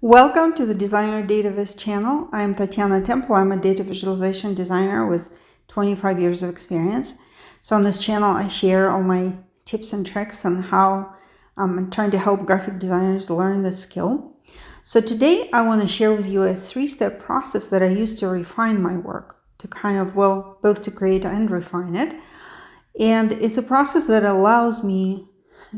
Welcome to the Designer Dataviz channel. I'm Tatiana Temple. I'm a data visualization designer with 25 years of experience. So on this channel, I share all my tips and tricks on how I'm trying to help graphic designers learn this skill. So today I want to share with you a 3-step process that I use to refine my work, to both to create and refine it. And it's a process that allows me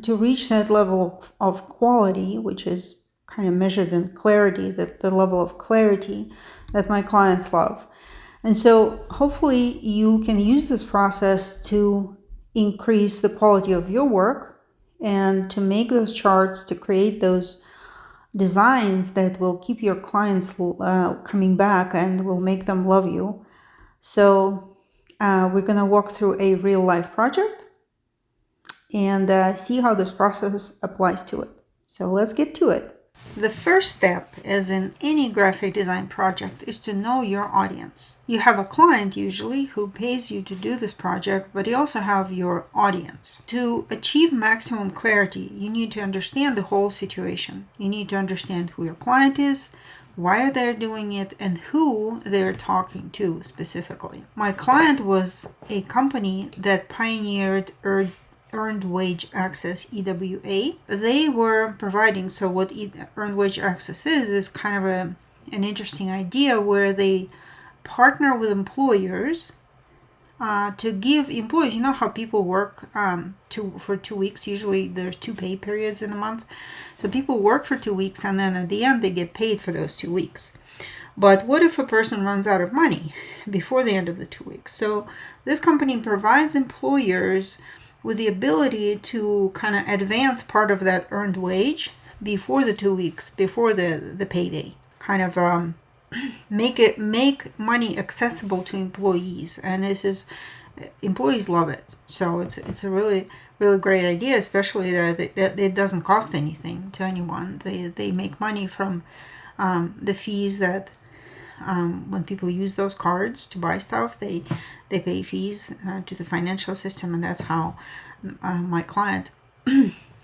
to reach that level of quality, which is kind of measured in clarity, the level of clarity that my clients love. And so hopefully you can use this process to increase the quality of your work and to make those charts, to create those designs that will keep your clients coming back and will make them love you. So we're going to walk through a real life project and see how this process applies to it. So let's get to it. The first step, as in any graphic design project, is to know your audience. You have a client usually who pays you to do this project, but you also have your audience. To achieve maximum clarity, you need to understand the whole situation. You need to understand who your client is, why they're doing it, and who they're talking to specifically. My client was a company that pioneered Earned Wage Access, EWA. They were providing, so what Earned Wage Access is kind of an interesting idea where they partner with employers to give employees, you know how people work for 2 weeks, usually there's 2 pay periods in a month. So people work for 2 weeks and then at the end they get paid for those 2 weeks. But what if a person runs out of money before the end of the 2 weeks? So this company provides employers with the ability to kind of advance part of that earned wage before the 2 weeks, before the payday. Kind of make money accessible to employees, and employees love it. So it's a really great idea, especially that it doesn't cost anything to anyone. They make money from the fees that when people use those cards to buy stuff, they pay fees to the financial system, and that's how my client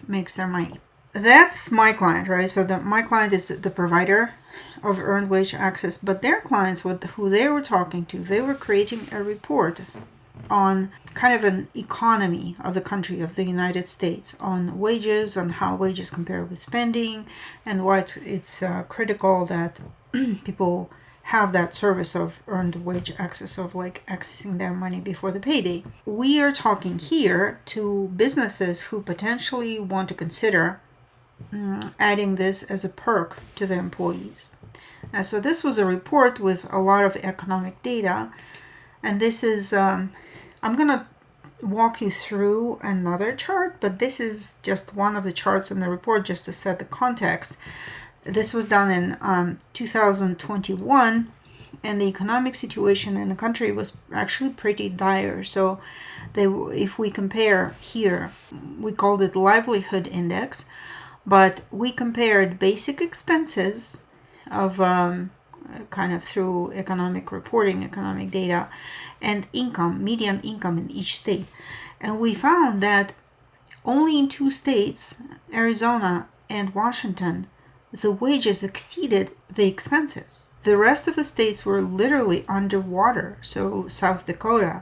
makes their money. That's my client, right? So my client is the provider of earned wage access, but their clients, who they were talking to, they were creating a report on kind of an economy of the country, of the United States, on wages, on how wages compare with spending, and why it's critical that people have that service of earned wage access, of like accessing their money before the payday. We are talking here to businesses who potentially want to consider adding this as a perk to their employees. And so this was a report with a lot of economic data, and this is I'm gonna walk you through another chart, but this is just one of the charts in the report just to set the context. This was done in 2021, and the economic situation in the country was actually pretty dire. So if we compare here, we called it livelihood index, but we compared basic expenses of kind of through economic reporting, economic data, and income, median income in each state. And we found that only in 2 states, Arizona and Washington, the wages exceeded the expenses. The rest of the states were literally underwater. So South Dakota,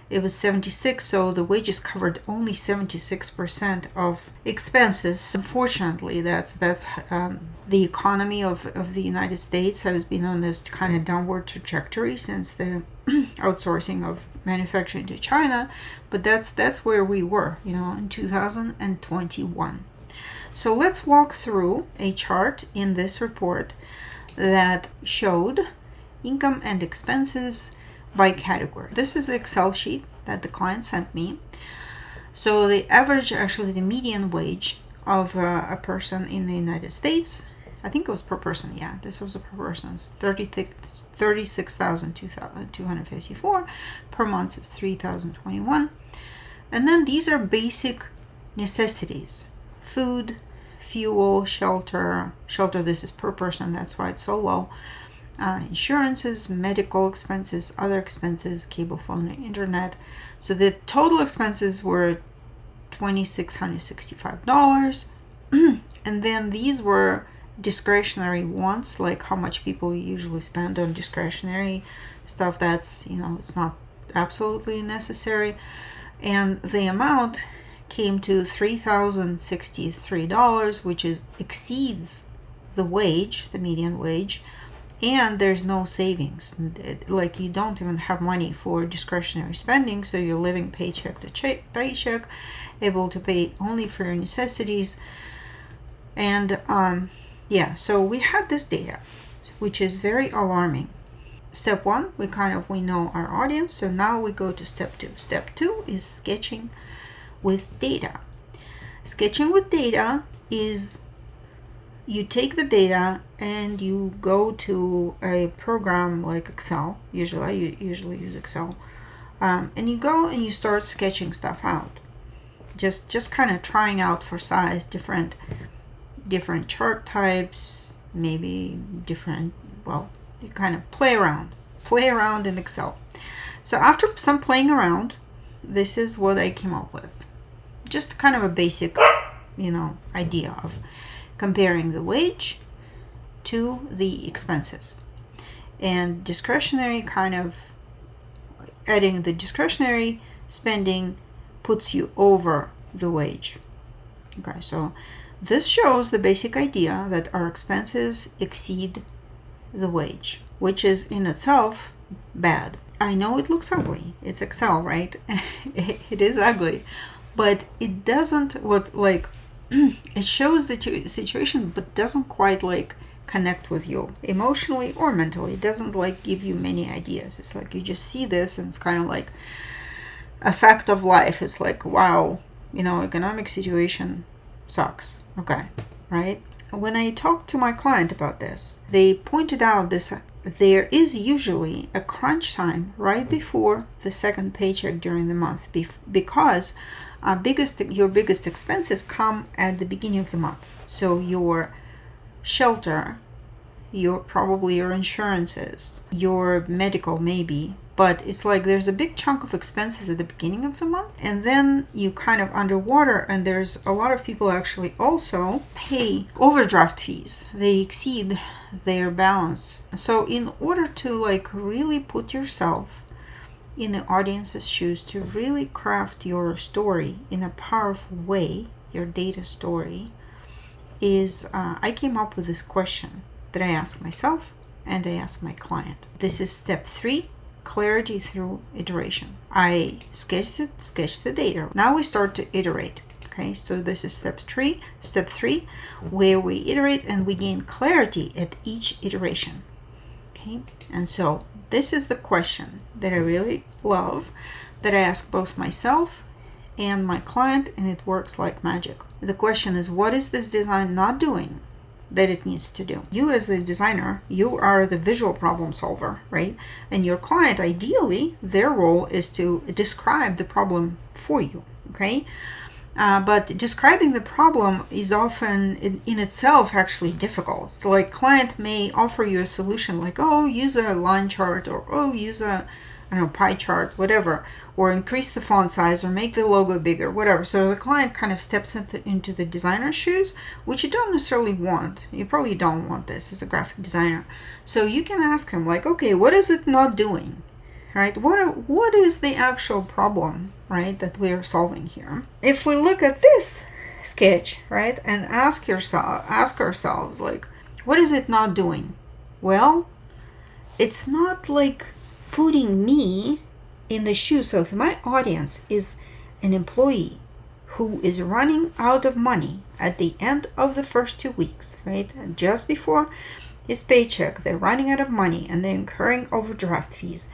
it was 76, so the wages covered only 76% of expenses. Unfortunately, that's the economy of the United States has been on this kind of downward trajectory since the outsourcing of manufacturing to China, but that's where we were, in 2021. So let's walk through a chart in this report that showed income and expenses by category. This is the Excel sheet that the client sent me. So the average, actually the median wage of a person in the United States, I think it was per person, yeah, this was a per person, it's $36,254. Per month it's $3,021. And then these are basic necessities: food, fuel, shelter, this is per person, that's why it's so low. Insurances, medical expenses, other expenses, cable phone and internet. So the total expenses were $2,665. And then these were discretionary wants, like how much people usually spend on discretionary stuff that's, it's not absolutely necessary. And the amount came to $3,063, which exceeds the wage, the median wage, and there's no savings. Like, you don't even have money for discretionary spending, so you're living paycheck to paycheck, able to pay only for your necessities. And so we had this data, which is very alarming. Step 1, we know our audience, so now we go to step 2. Step 2 is sketching with data. Sketching with data is you take the data and you go to a program like Excel. I usually use Excel, and you go and you start sketching stuff out, just kind of trying out for size, different chart types, maybe different, you kind of play around in Excel. So after some playing around, this is what I came up with. Just kind of a basic, idea of comparing the wage to the expenses. And discretionary, kind of adding the discretionary spending puts you over the wage. Okay, so this shows the basic idea that our expenses exceed the wage, which is in itself bad. I know it looks ugly. It's Excel, right? It is ugly, but it doesn't it shows the situation, but doesn't quite connect with you emotionally or mentally. It doesn't give you many ideas. It's like you just see this and it's kind of like a fact of life. It's like, wow, economic situation sucks. Okay, right? When I talked to my client about this, they pointed out there is usually a crunch time right before the second paycheck during the month, because your biggest expenses come at the beginning of the month. So your shelter, probably your insurances, your medical maybe, but it's like there's a big chunk of expenses at the beginning of the month, and then you kind of underwater, and there's a lot of people actually also pay overdraft fees. They exceed their balance. So in order to really put yourself in the audience's shoes, to really craft your story in a powerful way, your data story, is I came up with this question that I ask myself and I ask my client. This is step 3, clarity through iteration. I sketched the data. Now we start to iterate. Okay, so this is step 3, where we iterate and we gain clarity at each iteration. Okay, and so this is the question that I really love, that I ask both myself and my client, and it works like magic. The question is, what is this design not doing that it needs to do? You as the designer, you are the visual problem solver, right? And your client, ideally, their role is to describe the problem for you, okay? But describing the problem is often in itself actually difficult. Like, client may offer you a solution like, oh, use a line chart, or oh, use a pie chart, whatever, or increase the font size, or make the logo bigger, whatever. So the client kind of steps into the designer's shoes, which you don't necessarily want. You probably don't want this as a graphic designer. So you can ask him okay, what is it not doing? Right? What is the actual problem, right, that we are solving here? If we look at this sketch, right, and ask ourselves, what is it not doing? Well, it's not putting me in the shoes. So if my audience is an employee who is running out of money at the end of the first 2 weeks, right, and just before his paycheck, they're running out of money and they're incurring overdraft fees,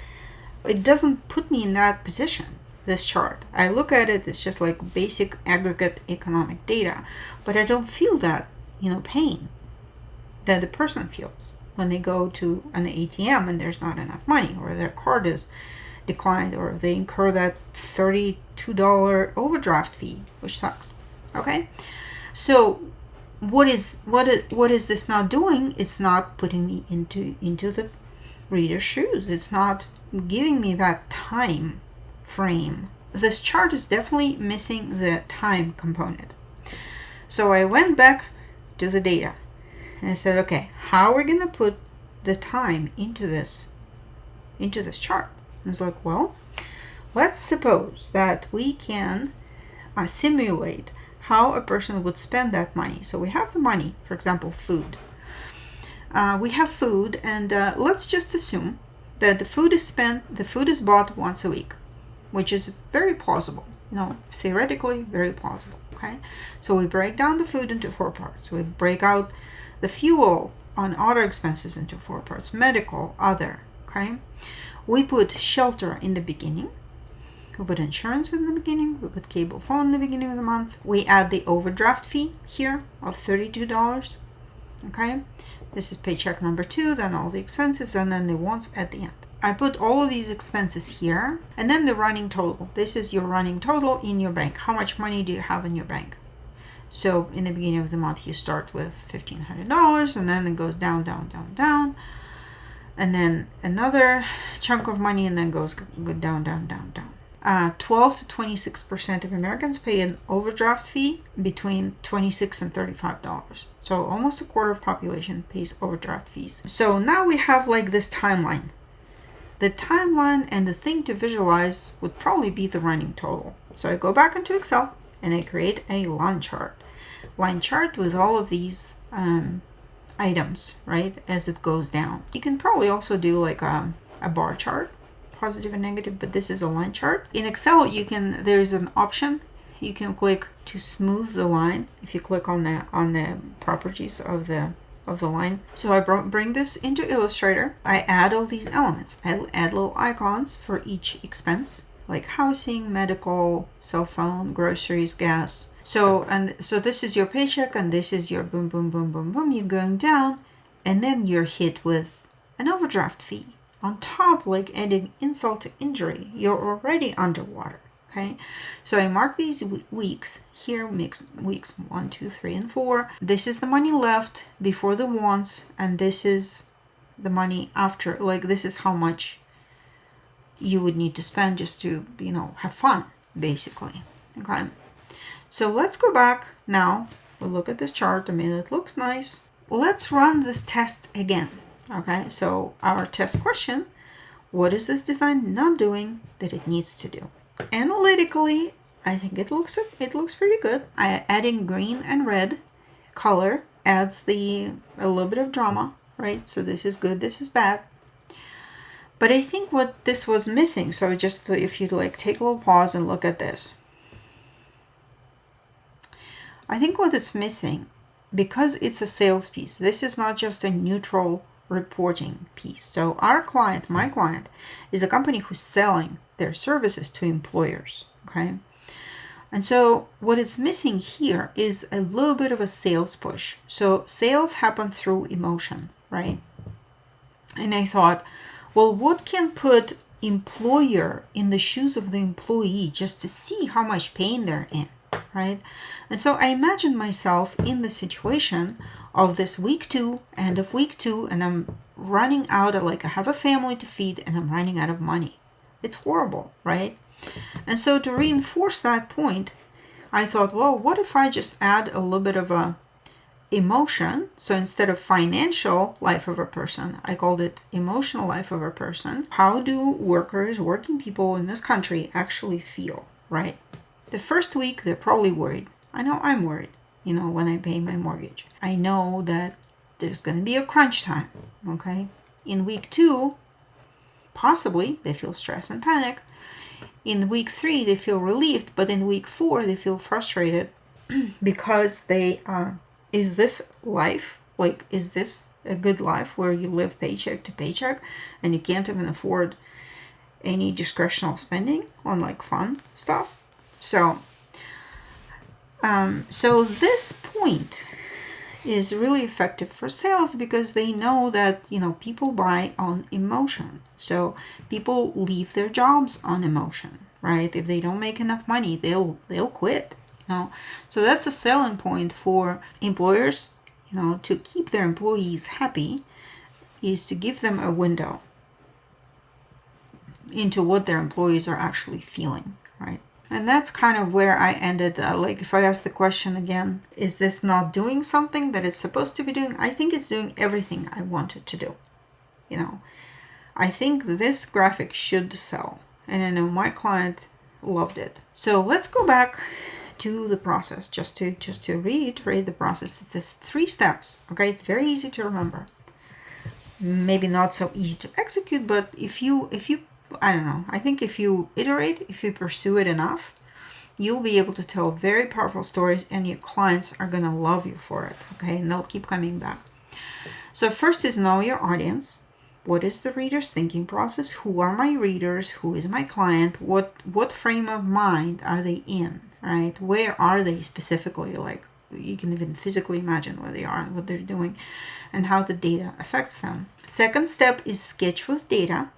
it doesn't put me in that position, this chart. I look at it, it's just basic aggregate economic data, but I don't feel that, pain that the person feels when they go to an ATM and there's not enough money, or their card is declined, or they incur that $32 overdraft fee, which sucks. Okay, so what is this not doing? It's not putting me into the reader's shoes. It's not giving me that time frame. This chart is definitely missing the time component. So I went back to the data and I said, okay, how are we going to put the time into this chart? And it's like, well, let's suppose that we can simulate how a person would spend that money. So we have the money, for example, food. We have food, and let's just assume that the food is bought once a week, which is very plausible, theoretically very plausible. Okay, so we break down the food into 4 parts. We break out the fuel on other expenses into 4 parts, medical, other. Okay, we put shelter in the beginning. We put insurance in the beginning. We put cable phone in the beginning of the month. We add the overdraft fee here of $32. Okay, this is paycheck number 2, then all the expenses, and then the wants at the end. I put all of these expenses here, and then the running total. This is your running total in your bank. How much money do you have in your bank? So in the beginning of the month, you start with $1,500, and then it goes down, down, down, down, and then another chunk of money, and then go down, down, down, down. 12 to 26% of Americans pay an overdraft fee between $26 and $35. So almost a quarter of population pays overdraft fees. So now we have like this timeline. The timeline and the thing to visualize would probably be the running total. So I go back into Excel and I create a line chart. Line chart with all of these items, right, as it goes down. You can probably also do like a bar chart, positive and negative, but this is a line chart. In Excel, there's an option. You can click to smooth the line if you click on the properties of the line. So I bring this into Illustrator. I add all these elements. I add little icons for each expense, like housing, medical, cell phone, groceries, gas. So this is your paycheck, and this is your boom, boom, boom, boom, boom. You're going down, and then you're hit with an overdraft fee. On top, like adding insult to injury, you're already underwater. Okay, so I mark these weeks here, weeks 1, 2, 3, and 4. This is the money left before the wants, and this is the money after. Like, this is how much you would need to spend just to, have fun, basically. Okay, so let's go back now. We'll look at this chart. It looks nice. Let's run this test again. Okay, so our test question: what is this design not doing that it needs to do? Analytically, I think it looks pretty good. Adding green and red color adds a little bit of drama, right? So this is good, this is bad. But I think what this was missing, so just if you'd like take a little pause and look at this. I think what it's missing, because it's a sales piece, this is not just a neutral reporting piece. So our client, my client, is a company who's selling their services to employers. Okay, and so what is missing here is a little bit of a sales push. So sales happen through emotion, right? And I thought, well, what can put employer in the shoes of the employee just to see how much pain they're in, right? And so I imagined myself in the situation of this week 2, end of week 2, and I'm running out of, I have a family to feed and I'm running out of money. It's horrible, right? And so to reinforce that point, I thought, well, what if I just add a little bit of a emotion? So instead of financial life of a person, I called it emotional life of a person. How do working people in this country actually feel, right? The first week, they're probably worried. I know I'm worried. When I pay my mortgage, I know that there's going to be a crunch time. Okay. In week 2, possibly they feel stress and panic. In week 3, they feel relieved, but in week 4, they feel frustrated because is this life? Is this a good life where you live paycheck to paycheck and you can't even afford any discretional spending on fun stuff? So this point is really effective for sales because they know that, people buy on emotion. So people leave their jobs on emotion, right? If they don't make enough money, they'll quit, So that's a selling point for employers, to keep their employees happy, is to give them a window into what their employees are actually feeling, right? And that's kind of where I ended. Like if I ask the question again, is this not doing something that it's supposed to be doing? I think it's doing everything I want it to do. You know, I think this graphic should sell. And I know my client loved it. So let's go back to the process, just to reiterate the process. It's 3 steps. Okay, it's very easy to remember. Maybe not so easy to execute, but if you I don't know, I think if you iterate, if you pursue it enough, you'll be able to tell very powerful stories, and your clients are gonna love you for it. Okay, and they'll keep coming back. So first is know your audience. What is the reader's thinking process? Who are my readers? Who is my client? What frame of mind are they in, right? Where are they specifically? Like, you can even physically imagine where they are and what they're doing and how the data affects them. Second step is sketch with data.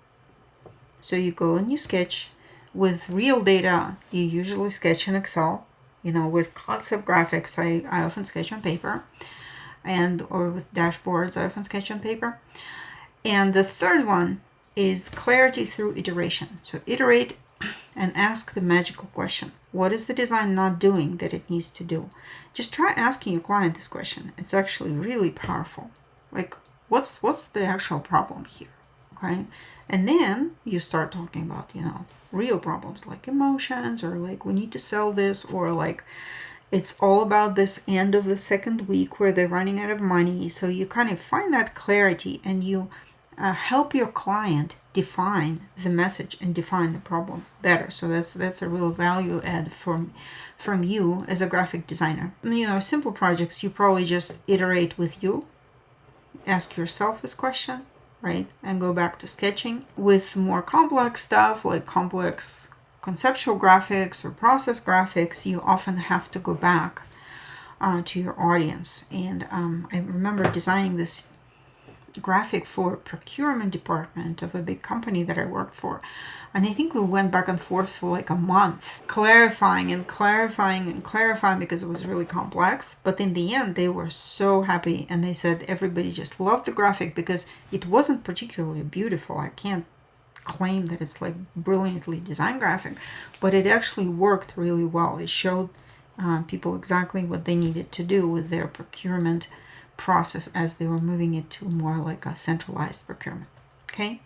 So you go and you sketch with real data. You usually sketch in Excel. You know, with concept graphics, I often sketch on paper, or with dashboards, I often sketch on paper. And the third one is clarity through iteration. So iterate and ask the magical question. What is the design not doing that it needs to do? Just try asking your client this question. It's actually really powerful. Like, what's the actual problem here? Okay. And then you start talking about, you know, real problems like emotions, or like we need to sell this, or like it's all about this end of the second week where they're running out of money. So you kind of find that clarity, and you help your client define the message and define the problem better. So that's a real value add from you as a graphic designer. You know, simple projects, you probably just iterate with you, ask yourself this question, right, and go back to sketching. With more complex stuff, like complex conceptual graphics or process graphics, you often have to go back to your audience. And I remember designing this graphic for procurement department of a big company that I worked for, and I think we went back and forth for like a month, clarifying because it was really complex. But in the end, they were so happy, and they said everybody just loved the graphic because it wasn't particularly beautiful. I can't claim that it's like brilliantly designed graphic, but it actually worked really well. It showed people exactly what they needed to do with their procurement process as they were moving it to more like a centralized procurement. Okay,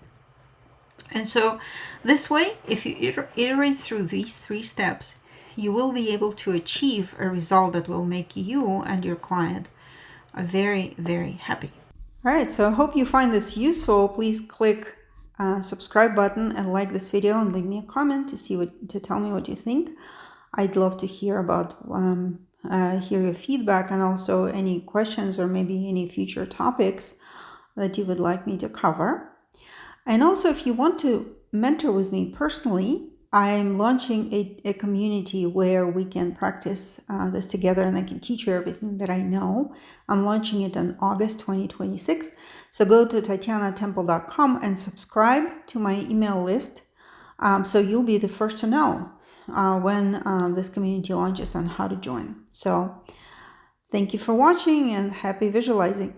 and so this way, if you iterate through these 3 steps, you will be able to achieve a result that will make you and your client very, very happy. All right, so I hope you find this useful. Please click subscribe button and like this video, and leave me a comment to tell me what you think. I'd love to hear about hear your feedback, and also any questions or maybe any future topics that you would like me to cover. And also, if you want to mentor with me personally, I'm launching a community where we can practice this together, and I can teach you everything that I know. I'm launching it in August 2026. So go to tatianatemple.com and subscribe to my email list, so you'll be the first to know when this community launches and how to join. So thank you for watching, and happy visualizing.